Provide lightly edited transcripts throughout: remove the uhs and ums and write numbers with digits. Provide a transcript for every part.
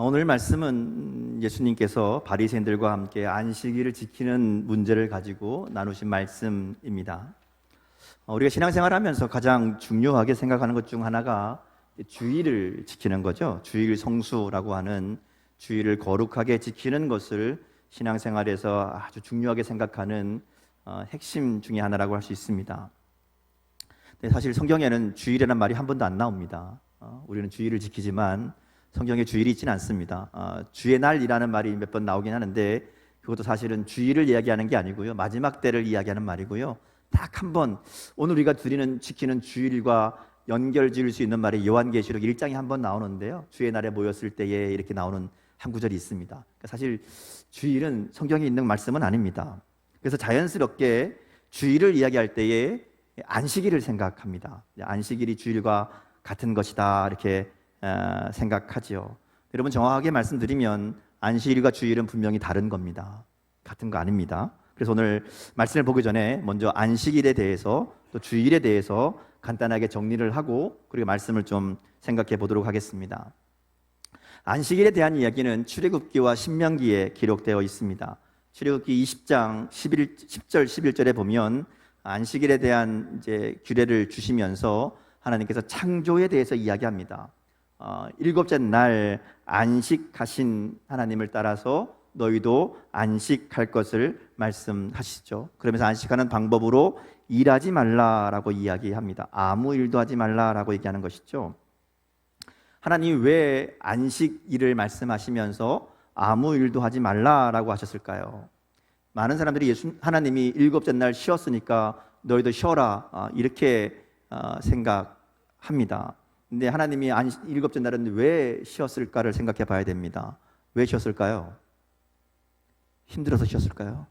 오늘 말씀은 예수님께서 바리새인들과 함께 안식일을 지키는 문제를 가지고 나누신 말씀입니다. 우리가 신앙생활하면서 가장 중요하게 생각하는 것 중 하나가 주일을 지키는 거죠. 주일 성수라고 하는 주일을 거룩하게 지키는 것을 신앙생활에서 아주 중요하게 생각하는 핵심 중에 하나라고 할 수 있습니다. 근데 사실 성경에는 주일이라는 말이 한 번도 안 나옵니다. 우리는 주일을 지키지만 성경에 주일이 있지는 않습니다. 주의 날이라는 말이 몇 번 나오긴 하는데 그것도 사실은 주일을 이야기하는 게 아니고요, 마지막 때를 이야기하는 말이고요. 딱 한 번 오늘 우리가 지키는 주일과 연결 지을 수 있는 말이 요한계시록 1장에 한 번 나오는데요, 주의 날에 모였을 때에 이렇게 나오는 한 구절이 있습니다. 그러니까 사실 주일은 성경에 있는 말씀은 아닙니다. 그래서 자연스럽게 주일을 이야기할 때에 안식일을 생각합니다. 안식일이 주일과 같은 것이다 이렇게 생각하지요. 여러분, 정확하게 말씀드리면 안식일과 주일은 분명히 다른 겁니다. 같은 거 아닙니다. 그래서 오늘 말씀을 보기 전에 먼저 안식일에 대해서 또 주일에 대해서 간단하게 정리를 하고 그리고 말씀을 좀 생각해 보도록 하겠습니다. 안식일에 대한 이야기는 출애굽기와 신명기에 기록되어 있습니다. 출애굽기 20장 10절 11절에 보면 안식일에 대한 이제 규례를 주시면서 하나님께서 창조에 대해서 이야기합니다. 일곱째 날 안식하신 하나님을 따라서 너희도 안식할 것을 말씀하시죠. 그러면서 안식하는 방법으로 일하지 말라라고 이야기합니다. 아무 일도 하지 말라라고 얘기하는 것이죠. 하나님이 왜 안식일을 말씀하시면서 아무 일도 하지 말라라고 하셨을까요? 많은 사람들이 하나님이 일곱째 날 쉬었으니까 너희도 쉬어라 이렇게 생각합니다. 근데 하나님이 일곱째 날은 왜 쉬었을까를 생각해 봐야 됩니다. 왜 쉬었을까요? 힘들어서 쉬었을까요?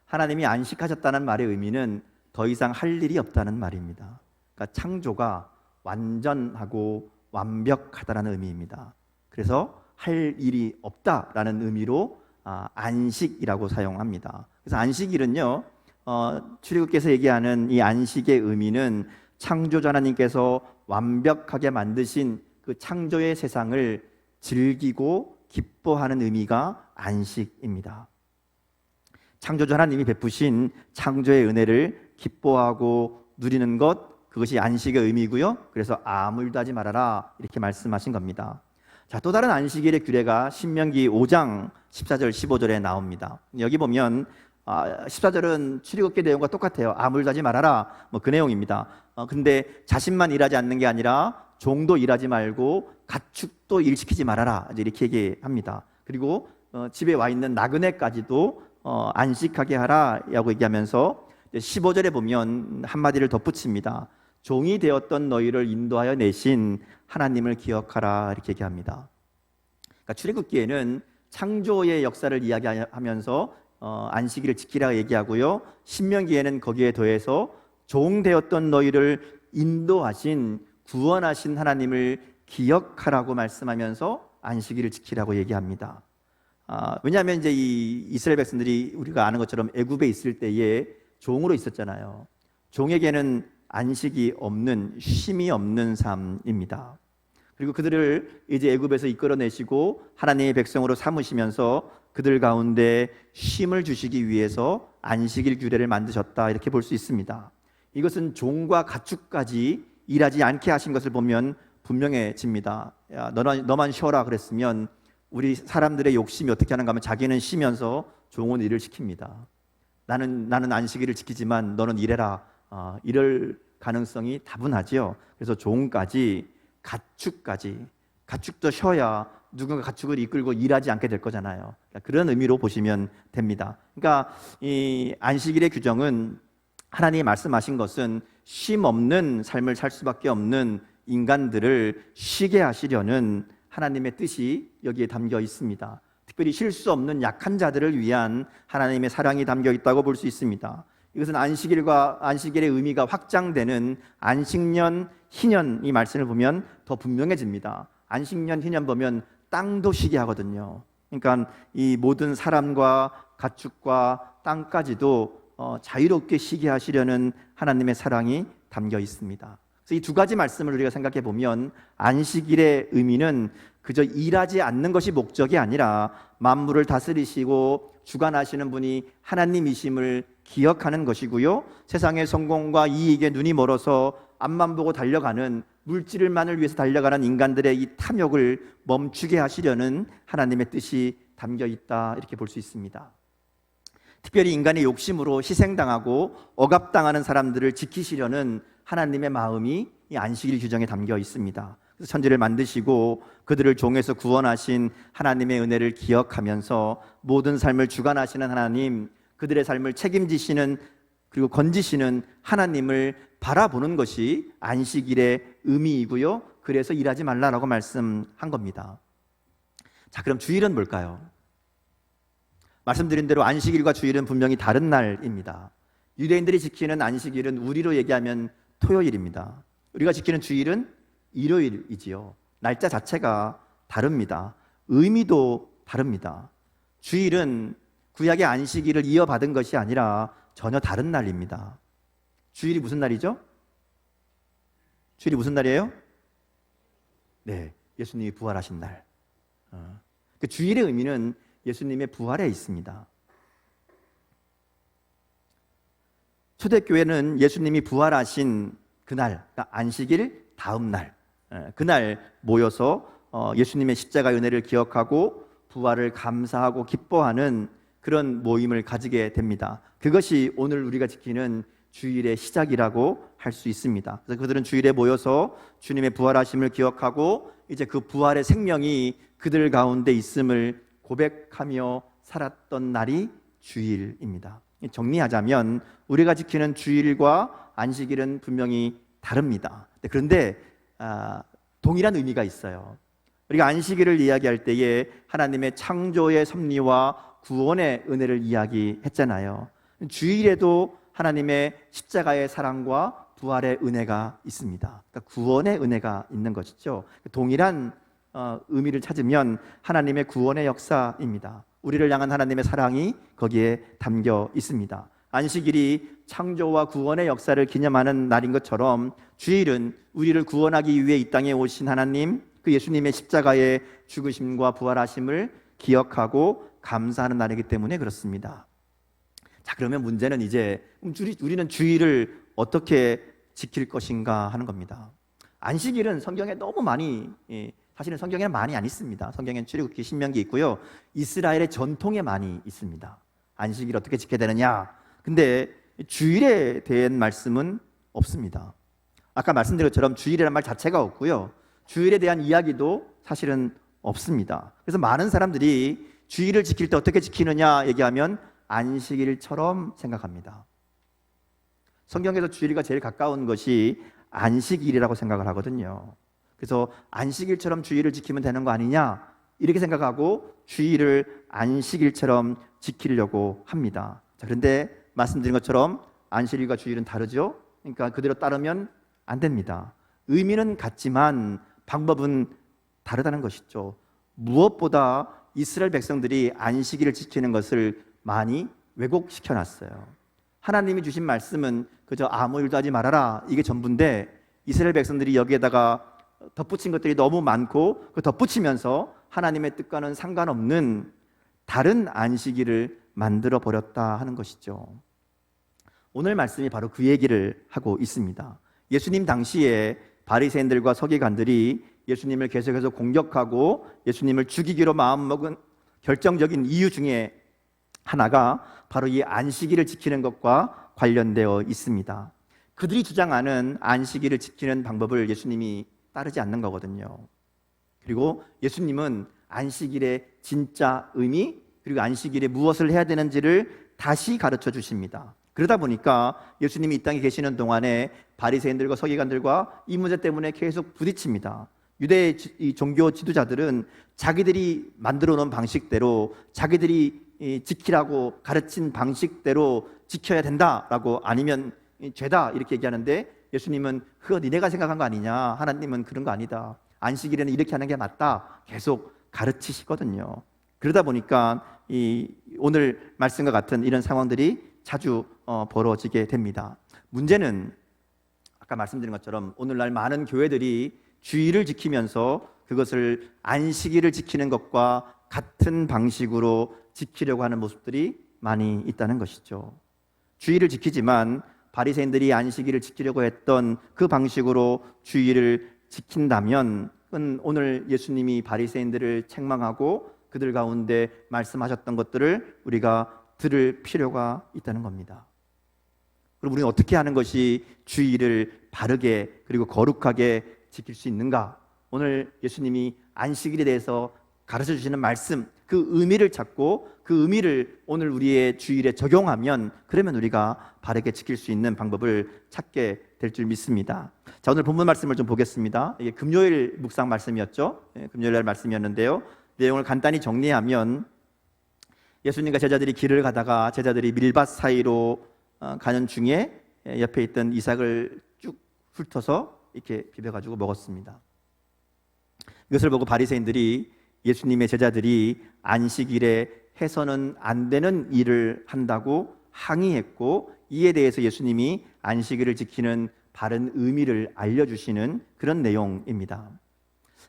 하나님이 안식하셨다는 말의 의미는 더 이상 할 일이 없다는 말입니다. 그러니까 창조가 완전하고 완벽하다는 의미입니다. 그래서 할 일이 없다라는 의미로 안식이라고 사용합니다. 그래서 안식일은요, 출애굽기에서 얘기하는 이 안식의 의미는 창조자 하나님께서 완벽하게 만드신 그 창조의 세상을 즐기고 기뻐하는 의미가 안식입니다. 창조자 하나님이 베푸신 창조의 은혜를 기뻐하고 누리는 것, 그것이 안식의 의미고요. 그래서 아무 일도 하지 말아라 이렇게 말씀하신 겁니다. 자, 또 다른 안식일의 규례가 신명기 5장 14절 15절에 나옵니다. 여기 보면 14절은 출애굽기 내용과 똑같아요. 아무 일도 하지 말아라 그 내용입니다. 근데 자신만 일하지 않는 게 아니라 종도 일하지 말고 가축도 일시키지 말아라 이렇게 얘기합니다. 그리고 집에 와 있는 나그네까지도 안식하게 하라라고 얘기하면서 15절에 보면 한마디를 덧붙입니다. 종이 되었던 너희를 인도하여 내신 하나님을 기억하라 이렇게 얘기합니다. 그러니까 출애굽기에는 창조의 역사를 이야기하면서 안식일을 지키라 얘기하고요, 신명기에는 거기에 더해서 종 되었던 너희를 인도하신 구원하신 하나님을 기억하라고 말씀하면서 안식일을 지키라고 얘기합니다. 왜냐하면 이제 이 이스라엘 백성들이 우리가 아는 것처럼 애굽에 있을 때에 종으로 있었잖아요. 종에게는 안식이 없는, 쉼이 없는 삶입니다. 그리고 그들을 이제 애굽에서 이끌어내시고 하나님의 백성으로 삼으시면서 그들 가운데 쉼을 주시기 위해서 안식일 규례를 만드셨다 이렇게 볼 수 있습니다. 이것은 종과 가축까지 일하지 않게 하신 것을 보면 분명해집니다. 야, 너만 쉬어라 그랬으면 우리 사람들의 욕심이 어떻게 하는가 하면 자기는 쉬면서 종은 일을 시킵니다. 나는 안식일을 지키지만 너는 일해라 이럴 가능성이 다분하지요. 그래서 종까지 가축도 쉬어야 누군가 가축을 이끌고 일하지 않게 될 거잖아요. 그런 의미로 보시면 됩니다. 그러니까 이 안식일의 규정은 하나님이 말씀하신 것은 쉼 없는 삶을 살 수밖에 없는 인간들을 쉬게 하시려는 하나님의 뜻이 여기에 담겨 있습니다. 특별히 쉴 수 없는 약한 자들을 위한 하나님의 사랑이 담겨 있다고 볼 수 있습니다. 이것은 안식일의 의미가 확장되는 안식년, 희년 이 말씀을 보면 더 분명해집니다. 안식년, 희년 보면 땅도 쉬게 하거든요. 그러니까 이 모든 사람과 가축과 땅까지도 자유롭게 쉬게 하시려는 하나님의 사랑이 담겨 있습니다. 그래서 이 두 가지 말씀을 우리가 생각해 보면 안식일의 의미는 그저 일하지 않는 것이 목적이 아니라 만물을 다스리시고 주관하시는 분이 하나님이심을 기억하는 것이고요. 세상의 성공과 이익에 눈이 멀어서 앞만 보고 달려가는 물질만을 위해서 달려가는 인간들의 이 탐욕을 멈추게 하시려는 하나님의 뜻이 담겨 있다, 이렇게 볼 수 있습니다. 특별히 인간의 욕심으로 희생당하고 억압당하는 사람들을 지키시려는 하나님의 마음이 이 안식일 규정에 담겨 있습니다. 그래서 천지를 만드시고 그들을 종에서 구원하신 하나님의 은혜를 기억하면서 모든 삶을 주관하시는 하나님, 그들의 삶을 책임지시는 그리고 건지시는 하나님을 바라보는 것이 안식일의 의미이고요. 그래서 일하지 말라라고 말씀한 겁니다. 자, 그럼 주일은 뭘까요? 말씀드린 대로 안식일과 주일은 분명히 다른 날입니다. 유대인들이 지키는 안식일은 우리로 얘기하면 토요일입니다. 우리가 지키는 주일은 일요일이지요. 날짜 자체가 다릅니다. 의미도 다릅니다. 주일은 구약의 안식일을 이어받은 것이 아니라 전혀 다른 날입니다. 주일이 무슨 날이죠? 주일이 무슨 날이에요? 네, 예수님이 부활하신 날. 그 주일의 의미는 예수님의 부활에 있습니다. 초대교회는 예수님이 부활하신 그날, 그러니까 안식일 다음 날, 그날 모여서 예수님의 십자가 은혜를 기억하고 부활을 감사하고 기뻐하는 그런 모임을 가지게 됩니다. 그것이 오늘 우리가 지키는 주일의 시작이라고 할 수 있습니다. 그래서 그들은 주일에 모여서 주님의 부활하심을 기억하고 이제 그 부활의 생명이 그들 가운데 있음을 고백하며 살았던 날이 주일입니다. 정리하자면 우리가 지키는 주일과 안식일은 분명히 다릅니다. 그런데 동일한 의미가 있어요. 우리가 안식일을 이야기할 때에 하나님의 창조의 섭리와 구원의 은혜를 이야기했잖아요. 주일에도 하나님의 십자가의 사랑과 부활의 은혜가 있습니다. 그러니까 구원의 은혜가 있는 것이죠. 동일한 의미를 찾으면 하나님의 구원의 역사입니다. 우리를 향한 하나님의 사랑이 거기에 담겨 있습니다. 안식일이 창조와 구원의 역사를 기념하는 날인 것처럼 주일은 우리를 구원하기 위해 이 땅에 오신 하나님, 그 예수님의 십자가의 죽으심과 부활하심을 기억하고 감사하는 날이기 때문에 그렇습니다. 자, 그러면 문제는 이제 우리는 주일을 어떻게 지킬 것인가 하는 겁니다. 안식일은 성경에 너무 많이, 사실은 성경에는 많이 안 있습니다. 성경에는 출애굽기, 신명기 있고요. 이스라엘의 전통에 많이 있습니다. 안식일 어떻게 지켜야 되느냐. 근데 주일에 대한 말씀은 없습니다. 아까 말씀드린 것처럼 주일이라는 말 자체가 없고요. 주일에 대한 이야기도 사실은 없습니다. 그래서 많은 사람들이 주일을 지킬 때 어떻게 지키느냐 얘기하면 안식일처럼 생각합니다. 성경에서 주일과 제일 가까운 것이 안식일이라고 생각을 하거든요. 그래서 안식일처럼 주일을 지키면 되는 거 아니냐 이렇게 생각하고 주일을 안식일처럼 지키려고 합니다. 자, 그런데 말씀드린 것처럼 안식일과 주일은 다르죠. 그러니까 그대로 따르면 안 됩니다. 의미는 같지만 방법은 다르다는 것이죠. 무엇보다 이스라엘 백성들이 안식일을 지키는 것을 많이 왜곡시켜놨어요. 하나님이 주신 말씀은 그저 아무 일도 하지 말아라 이게 전부인데 이스라엘 백성들이 여기에다가 덧붙인 것들이 너무 많고 그 덧붙이면서 하나님의 뜻과는 상관없는 다른 안식일을 만들어 버렸다 하는 것이죠. 오늘 말씀이 바로 그 얘기를 하고 있습니다. 예수님 당시에 바리새인들과 서기관들이 예수님을 계속해서 공격하고 예수님을 죽이기로 마음먹은 결정적인 이유 중에 하나가 바로 이 안식일을 지키는 것과 관련되어 있습니다. 그들이 주장하는 안식일을 지키는 방법을 예수님이 따르지 않는 거거든요. 그리고 예수님은 안식일의 진짜 의미 그리고 안식일에 무엇을 해야 되는지를 다시 가르쳐 주십니다. 그러다 보니까 예수님이 이 땅에 계시는 동안에 바리새인들과 서기관들과 이 문제 때문에 계속 부딪힙니다. 유대 종교 지도자들은 자기들이 만들어 놓은 방식대로 자기들이 지키라고 가르친 방식대로 지켜야 된다라고 아니면 죄다 이렇게 얘기하는데 예수님은 그거 니네가 생각한 거 아니냐, 하나님은 그런 거 아니다, 안식일에는 이렇게 하는 게 맞다 계속 가르치시거든요. 그러다 보니까 오늘 말씀과 같은 이런 상황들이 자주 벌어지게 됩니다. 문제는 아까 말씀드린 것처럼 오늘날 많은 교회들이 주일을 지키면서 그것을 안식일을 지키는 것과 같은 방식으로 지키려고 하는 모습들이 많이 있다는 것이죠. 주일을 지키지만 바리새인들이 안식일을 지키려고 했던 그 방식으로 주일을 지킨다면 오늘 예수님이 바리새인들을 책망하고 그들 가운데 말씀하셨던 것들을 우리가 들을 필요가 있다는 겁니다. 그럼 우리는 어떻게 하는 것이 주일을 바르게 그리고 거룩하게 지킬 수 있는가? 오늘 예수님이 안식일에 대해서 가르쳐 주시는 말씀, 그 의미를 찾고 그 의미를 오늘 우리의 주일에 적용하면 그러면 우리가 바르게 지킬 수 있는 방법을 찾게 될 줄 믿습니다. 자, 오늘 본문 말씀을 좀 보겠습니다. 이게 금요일 묵상 말씀이었죠. 금요일 날 말씀이었는데요. 내용을 간단히 정리하면 예수님과 제자들이 길을 가다가 제자들이 밀밭 사이로 가는 중에 옆에 있던 이삭을 쭉 훑어서 이렇게 비벼가지고 먹었습니다. 이것을 보고 바리새인들이 예수님의 제자들이 안식일에 해서는 안 되는 일을 한다고 항의했고, 이에 대해서 예수님이 안식일을 지키는 바른 의미를 알려주시는 그런 내용입니다.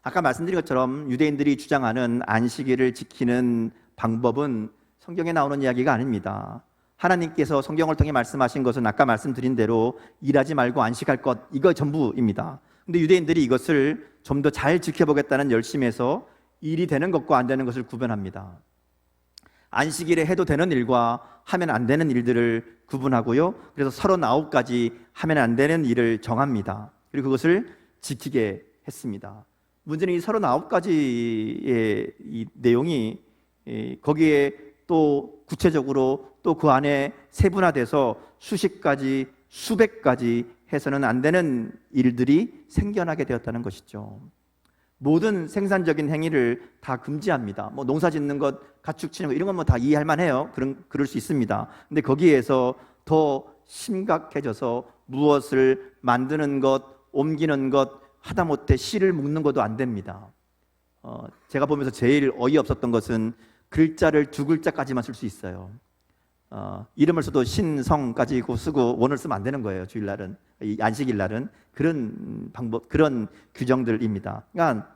아까 말씀드린 것처럼 유대인들이 주장하는 안식일을 지키는 방법은 성경에 나오는 이야기가 아닙니다. 하나님께서 성경을 통해 말씀하신 것은 아까 말씀드린 대로 일하지 말고 안식할 것, 이거 전부입니다. 근데 유대인들이 이것을 좀 더 잘 지켜보겠다는 열심에서 일이 되는 것과 안 되는 것을 구분합니다. 안식일에 해도 되는 일과 하면 안 되는 일들을 구분하고요. 그래서 39가지 하면 안 되는 일을 정합니다. 그리고 그것을 지키게 했습니다. 문제는 이 39가지의 이 내용이 거기에 또 구체적으로 또 그 안에 세분화돼서 수십 가지, 수백 가지 해서는 안 되는 일들이 생겨나게 되었다는 것이죠. 모든 생산적인 행위를 다 금지합니다. 뭐 농사 짓는 것, 가축 치는 것 이런 건 뭐 다 이해할 만해요. 그럴 수 있습니다. 근데 거기에서 더 심각해져서 무엇을 만드는 것, 옮기는 것, 하다못해 씨를 묶는 것도 안 됩니다. 제가 보면서 제일 어이없었던 것은 글자를 2글자까지만 쓸 수 있어요. 이름을 써도 신성까지 쓰고 원을 쓰면 안 되는 거예요. 주일날은, 이 안식일날은 그런 방법, 그런 규정들입니다. 그러니까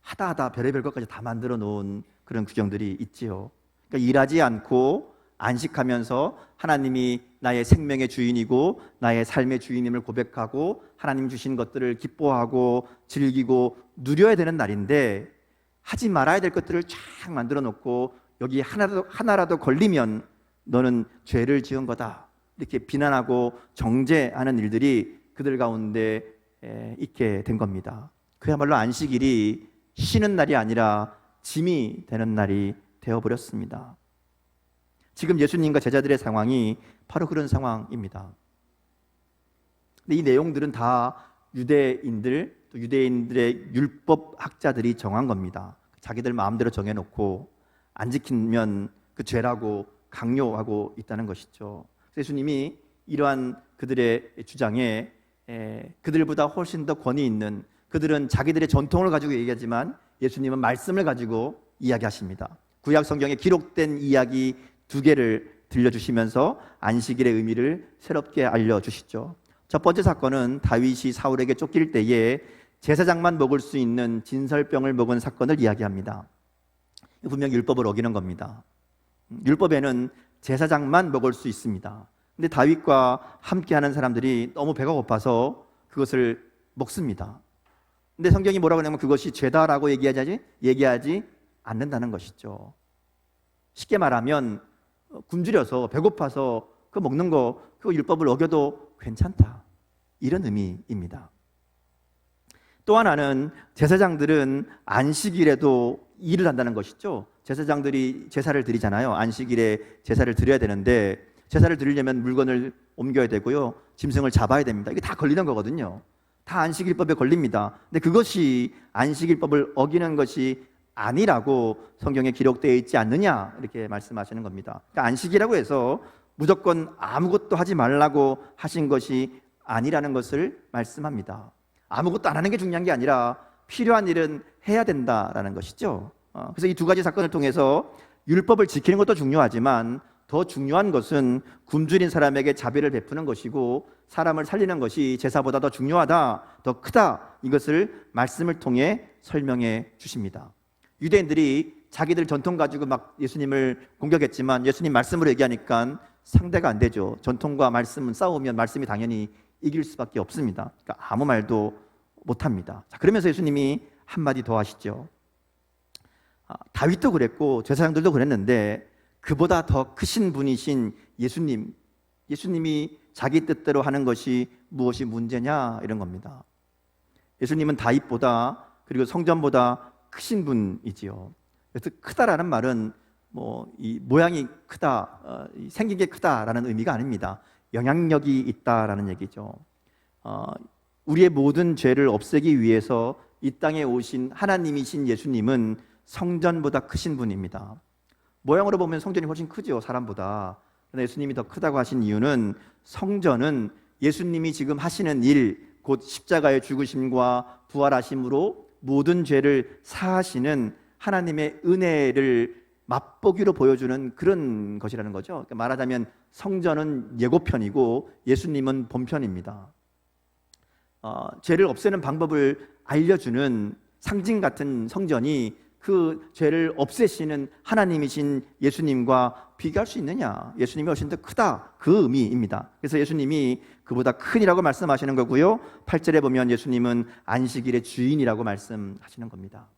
하다 별의별 것까지 다 만들어 놓은 그런 규정들이 있지요. 그러니까 일하지 않고 안식하면서 하나님이 나의 생명의 주인이고 나의 삶의 주인임을 고백하고 하나님 주신 것들을 기뻐하고 즐기고 누려야 되는 날인데, 하지 말아야 될 것들을 쫙 만들어 놓고 여기 하나라도 걸리면 너는 죄를 지은 거다, 이렇게 비난하고 정죄하는 일들이 그들 가운데 있게 된 겁니다. 그야말로 안식일이 쉬는 날이 아니라 짐이 되는 날이 되어버렸습니다. 지금 예수님과 제자들의 상황이 바로 그런 상황입니다. 근데 이 내용들은 다 유대인들, 또 유대인들의 율법학자들이 정한 겁니다. 자기들 마음대로 정해놓고 안 지키면 그 죄라고 강요하고 있다는 것이죠. 예수님이 이러한 그들의 주장에 그들보다 훨씬 더 권위 있는, 그들은 자기들의 전통을 가지고 얘기하지만 예수님은 말씀을 가지고 이야기하십니다. 구약 성경에 기록된 이야기 2개를 들려주시면서 안식일의 의미를 새롭게 알려주시죠. 첫 번째 사건은 다윗이 사울에게 쫓길 때에 제사장만 먹을 수 있는 진설병을 먹은 사건을 이야기합니다. 분명히 율법을 어기는 겁니다. 율법에는 제사장만 먹을 수 있습니다. 근데 다윗과 함께하는 사람들이 너무 배가 고파서 그것을 먹습니다. 근데 성경이 뭐라고 하냐면 그것이 죄다라고 얘기하지 않는다는 것이죠. 쉽게 말하면 굶주려서 배고파서 그 먹는 거, 그 율법을 어겨도 괜찮다, 이런 의미입니다. 또 하나는 제사장들은 안식일에도 일을 한다는 것이죠. 제사장들이 제사를 드리잖아요. 안식일에 제사를 드려야 되는데 제사를 드리려면 물건을 옮겨야 되고요, 짐승을 잡아야 됩니다. 이게 다 걸리는 거거든요. 다 안식일법에 걸립니다. 근데 그것이 안식일법을 어기는 것이 아니라고 성경에 기록되어 있지 않느냐, 이렇게 말씀하시는 겁니다. 그러니까 안식이라고 해서 무조건 아무것도 하지 말라고 하신 것이 아니라는 것을 말씀합니다. 아무것도 안 하는 게 중요한 게 아니라 필요한 일은 해야 된다라는 것이죠. 그래서 이 2가지 사건을 통해서 율법을 지키는 것도 중요하지만 더 중요한 것은 굶주린 사람에게 자비를 베푸는 것이고 사람을 살리는 것이 제사보다 더 중요하다, 더 크다, 이것을 말씀을 통해 설명해 주십니다. 유대인들이 자기들 전통 가지고 막 예수님을 공격했지만 예수님 말씀으로 얘기하니까 상대가 안 되죠. 전통과 말씀은 싸우면 말씀이 당연히 이길 수밖에 없습니다. 그러니까 아무 말도 못합니다. 자, 그러면서 예수님이 한마디 더 하시죠. 다윗도 그랬고 제사장들도 그랬는데 그보다 더 크신 분이신 예수님이 자기 뜻대로 하는 것이 무엇이 문제냐, 이런 겁니다. 예수님은 다윗보다 그리고 성전보다 크신 분이지요. 그래서 크다라는 말은 이 모양이 크다, 생긴 게 크다라는 의미가 아닙니다. 영향력이 있다라는 얘기죠. 우리의 모든 죄를 없애기 위해서 이 땅에 오신 하나님이신 예수님은 성전보다 크신 분입니다. 모양으로 보면 성전이 훨씬 크죠, 사람보다. 그런데 예수님이 더 크다고 하신 이유는 성전은 예수님이 지금 하시는 일, 곧 십자가의 죽으심과 부활하심으로 모든 죄를 사하시는 하나님의 은혜를 맛보기로 보여주는 그런 것이라는 거죠. 그러니까 말하자면 성전은 예고편이고 예수님은 본편입니다. 죄를 없애는 방법을 알려주는 상징 같은 성전이 그 죄를 없애시는 하나님이신 예수님과 비교할 수 있느냐? 예수님이 훨씬 더 크다, 그 의미입니다. 그래서 예수님이 그보다 크니라고 말씀하시는 거고요, 8절에 보면 예수님은 안식일의 주인이라고 말씀하시는 겁니다.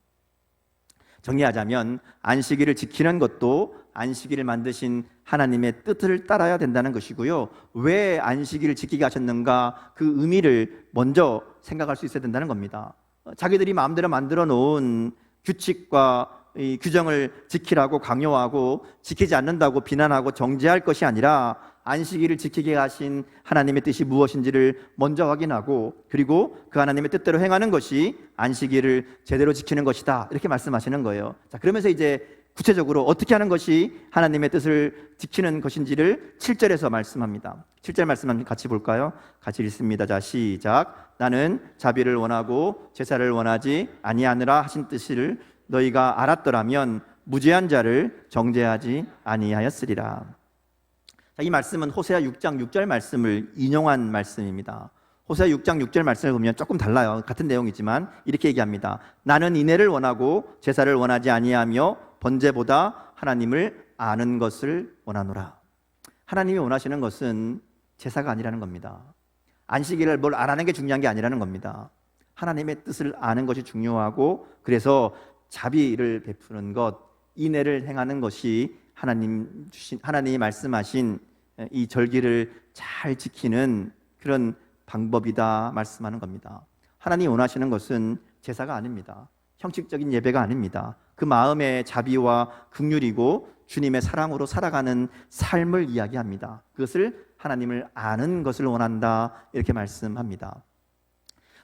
정리하자면 안식일을 지키는 것도 안식일을 만드신 하나님의 뜻을 따라야 된다는 것이고요, 왜 안식일을 지키게 하셨는가, 그 의미를 먼저 생각할 수 있어야 된다는 겁니다. 자기들이 마음대로 만들어 놓은 규칙과 이 규정을 지키라고 강요하고 지키지 않는다고 비난하고 정죄할 것이 아니라 안식일을 지키게 하신 하나님의 뜻이 무엇인지를 먼저 확인하고 그리고 그 하나님의 뜻대로 행하는 것이 안식일을 제대로 지키는 것이다, 이렇게 말씀하시는 거예요. 자, 그러면서 이제 구체적으로 어떻게 하는 것이 하나님의 뜻을 지키는 것인지를 7절에서 말씀합니다. 7절 말씀 같이 볼까요? 같이 읽습니다. 자, 시작. 나는 자비를 원하고 제사를 원하지 아니하느라 하신 뜻을 너희가 알았더라면 무죄한 자를 정죄하지 아니하였으리라. 자, 이 말씀은 호세아 6장 6절 말씀을 인용한 말씀입니다. 호세아 6장 6절 말씀을 보면 조금 달라요. 같은 내용이지만 이렇게 얘기합니다. 나는 인애를 원하고 제사를 원하지 아니하며 번제보다 하나님을 아는 것을 원하노라. 하나님이 원하시는 것은 제사가 아니라는 겁니다. 안식일을 뭘 알아내는 게 중요한 게 아니라는 겁니다. 하나님의 뜻을 아는 것이 중요하고 그래서 자비를 베푸는 것, 인애를 행하는 것이 하나님이 말씀하신 이 절기를 잘 지키는 그런 방법이다 말씀하는 겁니다. 하나님이 원하시는 것은 제사가 아닙니다. 형식적인 예배가 아닙니다. 그 마음의 자비와 긍휼이고 주님의 사랑으로 살아가는 삶을 이야기합니다. 그것을 하나님을 아는 것을 원한다, 이렇게 말씀합니다.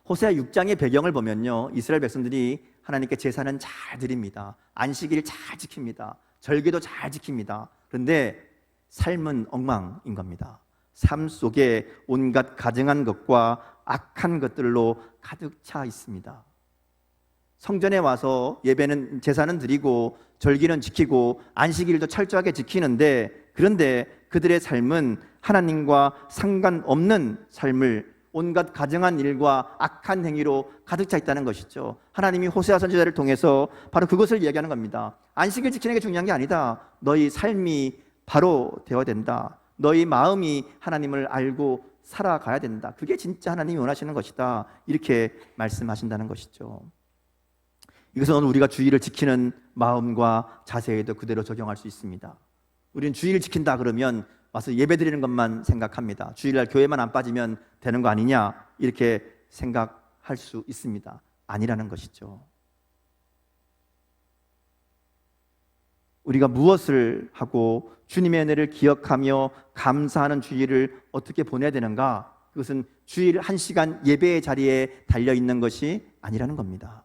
호세아 6장의 배경을 보면요, 이스라엘 백성들이 하나님께 제사는 잘 드립니다. 안식일을 잘 지킵니다. 절기도 잘 지킵니다. 그런데 삶은 엉망인 겁니다. 삶 속에 온갖 가증한 것과 악한 것들로 가득 차 있습니다. 성전에 와서 예배는, 제사는 드리고 절기는 지키고 안식일도 철저하게 지키는데, 그런데 그들의 삶은 하나님과 상관없는 삶을 온갖 가증한 일과 악한 행위로 가득 차 있다는 것이죠. 하나님이 호세아 선지자를 통해서 바로 그것을 이야기하는 겁니다. 안식일 지키는 게 중요한 게 아니다. 너희 삶이 바로 되어야 된다. 너희 마음이 하나님을 알고 살아가야 된다. 그게 진짜 하나님이 원하시는 것이다, 이렇게 말씀하신다는 것이죠. 이것은 오늘 우리가 주일을 지키는 마음과 자세에도 그대로 적용할 수 있습니다. 우리는 주일을 지킨다 그러면 와서 예배 드리는 것만 생각합니다. 주일날 교회만 안 빠지면 되는 거 아니냐, 이렇게 생각할 수 있습니다. 아니라는 것이죠. 우리가 무엇을 하고 주님의 은혜를 기억하며 감사하는 주일을 어떻게 보내야 되는가, 그것은 주일 1시간 예배의 자리에 달려있는 것이 아니라는 겁니다.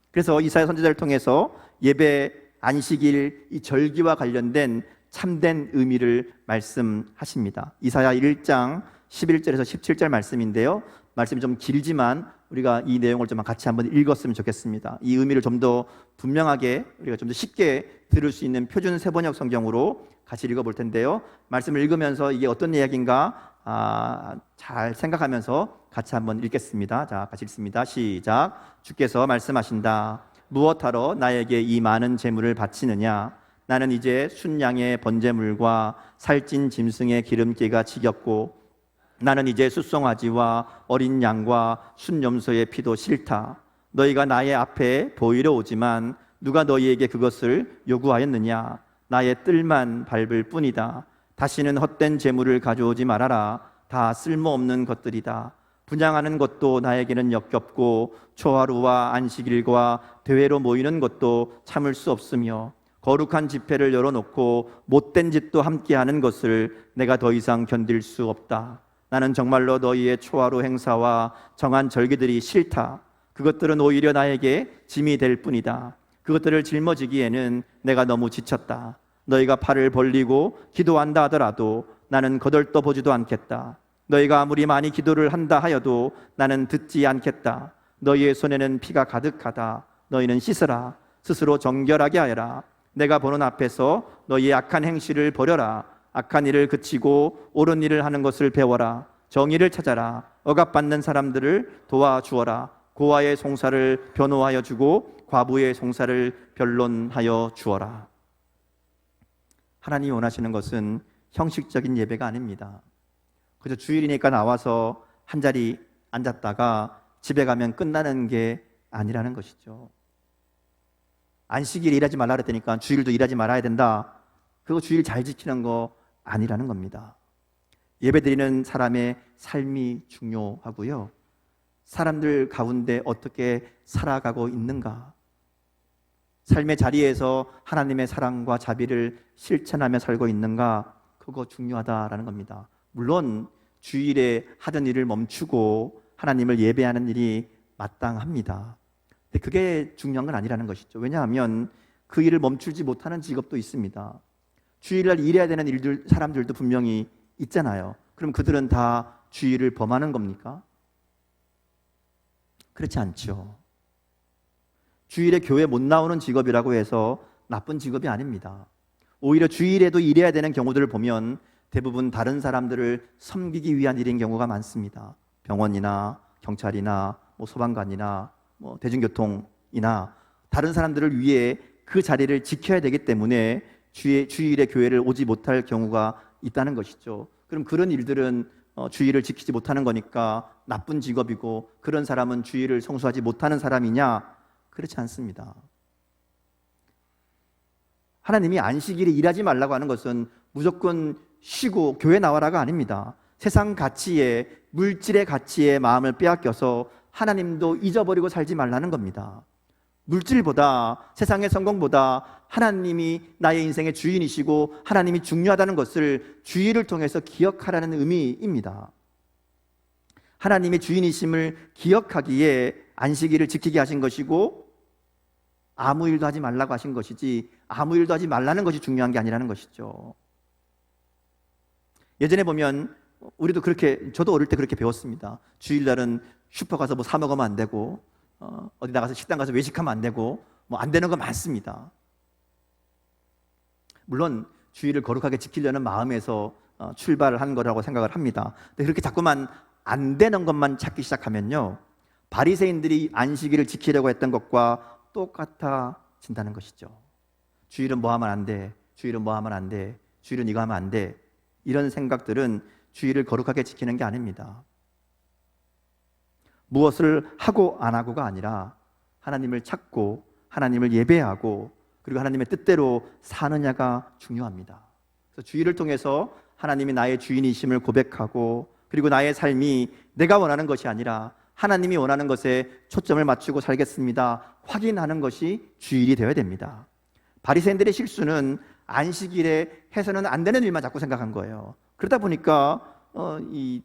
그래서 이사야 선지자를 통해서 예배, 안식일, 이 절기와 관련된 참된 의미를 말씀하십니다. 이사야 1장 11절에서 17절 말씀인데요, 말씀이 좀 길지만 우리가 이 내용을 좀 같이 한번 읽었으면 좋겠습니다. 이 의미를 좀 더 분명하게, 우리가 좀 더 쉽게 들을 수 있는 표준 세번역 성경으로 같이 읽어볼 텐데요. 말씀을 읽으면서 이게 어떤 이야기인가 잘 생각하면서 같이 한번 읽겠습니다. 자, 같이 읽습니다. 시작. 주께서 말씀하신다. 무엇하러 나에게 이 많은 재물을 바치느냐? 나는 이제 순양의 번제물과 살찐 짐승의 기름기가 지겹고 나는 이제 숫송아지와 어린 양과 순염소의 피도 싫다. 너희가 나의 앞에 보이러 오지만 누가 너희에게 그것을 요구하였느냐? 나의 뜰만 밟을 뿐이다. 다시는 헛된 재물을 가져오지 말아라. 다 쓸모없는 것들이다. 분향하는 것도 나에게는 역겹고 초하루와 안식일과 대회로 모이는 것도 참을 수 없으며 거룩한 집회를 열어놓고 못된 짓도 함께하는 것을 내가 더 이상 견딜 수 없다. 나는 정말로 너희의 초하루 행사와 정한 절기들이 싫다. 그것들은 오히려 나에게 짐이 될 뿐이다. 그것들을 짊어지기에는 내가 너무 지쳤다. 너희가 팔을 벌리고 기도한다 하더라도 나는 거들떠보지도 않겠다. 너희가 아무리 많이 기도를 한다 하여도 나는 듣지 않겠다. 너희의 손에는 피가 가득하다. 너희는 씻으라. 스스로 정결하게 하여라. 내가 보는 앞에서 너희의 악한 행실을 버려라. 악한 일을 그치고 옳은 일을 하는 것을 배워라. 정의를 찾아라. 억압받는 사람들을 도와주어라. 고아의 송사를 변호하여 주고 과부의 송사를 변론하여 주어라. 하나님이 원하시는 것은 형식적인 예배가 아닙니다. 그저 주일이니까 나와서 한 자리 앉았다가 집에 가면 끝나는 게 아니라는 것이죠. 안식일 일하지 말라 그랬으니까 주일도 일하지 말아야 된다. 그거 주일 잘 지키는 거 아니라는 겁니다. 예배드리는 사람의 삶이 중요하고요. 사람들 가운데 어떻게 살아가고 있는가? 삶의 자리에서 하나님의 사랑과 자비를 실천하며 살고 있는가? 그거 중요하다라는 겁니다. 물론 주일에 하던 일을 멈추고 하나님을 예배하는 일이 마땅합니다. 근데 그게 중요한 건 아니라는 것이죠. 왜냐하면 그 일을 멈추지 못하는 직업도 있습니다. 주일날 일해야 되는 일들, 사람들도 분명히 있잖아요. 그럼 그들은 다 주일을 범하는 겁니까? 그렇지 않죠. 주일에 교회 못 나오는 직업이라고 해서 나쁜 직업이 아닙니다. 오히려 주일에도 일해야 되는 경우들을 보면 대부분 다른 사람들을 섬기기 위한 일인 경우가 많습니다. 병원이나 경찰이나 소방관이나 대중교통이나 다른 사람들을 위해 그 자리를 지켜야 되기 때문에 주일에 교회를 오지 못할 경우가 있다는 것이죠. 그럼 그런 일들은 주일을 지키지 못하는 거니까 나쁜 직업이고 그런 사람은 주일을 성수하지 못하는 사람이냐? 그렇지 않습니다. 하나님이 안식일에 일하지 말라고 하는 것은 무조건 쉬고 교회 나와라가 아닙니다. 세상 가치에, 물질의 가치에 마음을 빼앗겨서 하나님도 잊어버리고 살지 말라는 겁니다. 물질보다, 세상의 성공보다 하나님이 나의 인생의 주인이시고 하나님이 중요하다는 것을 주일을 통해서 기억하라는 의미입니다. 하나님의 주인이심을 기억하기에 안식일을 지키게 하신 것이고 아무 일도 하지 말라고 하신 것이지 아무 일도 하지 말라는 것이 중요한 게 아니라는 것이죠. 예전에 보면 우리도 그렇게, 저도 어릴 때 그렇게 배웠습니다. 주일날은 슈퍼 가서 사 먹으면 안 되고 어디 나가서 식당 가서 외식하면 안 되고 안 되는 거 많습니다. 물론 주일을 거룩하게 지키려는 마음에서 출발을 한 거라고 생각을 합니다. 근데 그렇게 자꾸만 안 되는 것만 찾기 시작하면요, 바리새인들이 안식일을 지키려고 했던 것과 똑같아진다는 것이죠. 주일은 뭐 하면 안 돼, 주일은 뭐 하면 안 돼, 주일은 이거 하면 안 돼, 이런 생각들은 주일을 거룩하게 지키는 게 아닙니다. 무엇을 하고 안 하고가 아니라 하나님을 찾고 하나님을 예배하고 그리고 하나님의 뜻대로 사느냐가 중요합니다. 그래서 주일을 통해서 하나님이 나의 주인이심을 고백하고 그리고 나의 삶이 내가 원하는 것이 아니라 하나님이 원하는 것에 초점을 맞추고 살겠습니다 확인하는 것이 주일이 되어야 됩니다. 바리새인들의 실수는 안식일에 해서는 안 되는 일만 자꾸 생각한 거예요. 그러다 보니까 이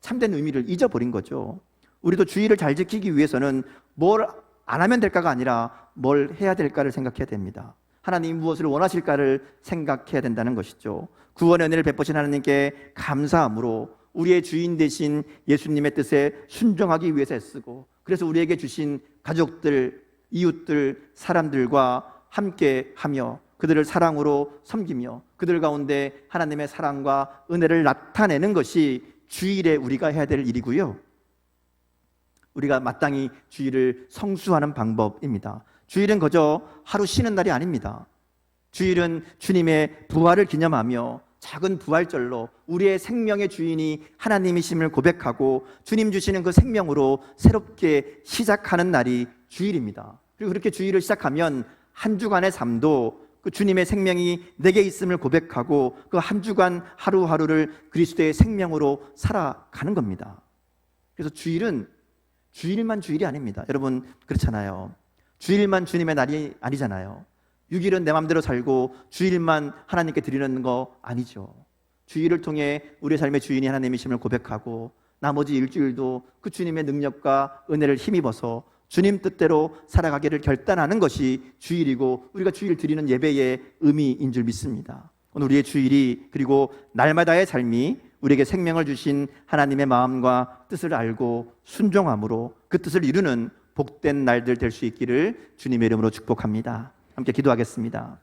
참된 의미를 잊어버린 거죠. 우리도 주일을 잘 지키기 위해서는 뭘 안 하면 될까가 아니라 뭘 해야 될까를 생각해야 됩니다. 하나님이 무엇을 원하실까를 생각해야 된다는 것이죠. 구원의 은혜를 베푸신 하나님께 감사함으로 우리의 주인 되신 예수님의 뜻에 순종하기 위해서 애쓰고 그래서 우리에게 주신 가족들, 이웃들, 사람들과 함께 하며 그들을 사랑으로 섬기며 그들 가운데 하나님의 사랑과 은혜를 나타내는 것이 주일에 우리가 해야 될 일이고요. 우리가 마땅히 주일을 성수하는 방법입니다. 주일은 그저 하루 쉬는 날이 아닙니다. 주일은 주님의 부활을 기념하며 작은 부활절로 우리의 생명의 주인이 하나님이심을 고백하고 주님 주시는 그 생명으로 새롭게 시작하는 날이 주일입니다. 그리고 그렇게 주일을 시작하면 한 주간의 삶도 그 주님의 생명이 내게 있음을 고백하고 그 한 주간 하루하루를 그리스도의 생명으로 살아가는 겁니다. 그래서 주일만 주일이 아닙니다. 여러분 그렇잖아요. 주일만 주님의 날이 아니잖아요. 6일은 내 맘대로 살고 주일만 하나님께 드리는 거 아니죠. 주일을 통해 우리의 삶의 주인이 하나님이심을 고백하고 나머지 일주일도 그 주님의 능력과 은혜를 힘입어서 주님 뜻대로 살아가기를 결단하는 것이 주일이고 우리가 주일 드리는 예배의 의미인 줄 믿습니다. 오늘 우리의 주일이 그리고 날마다의 삶이 우리에게 생명을 주신 하나님의 마음과 뜻을 알고 순종함으로 그 뜻을 이루는 복된 날들 될 수 있기를 주님의 이름으로 축복합니다. 함께 기도하겠습니다.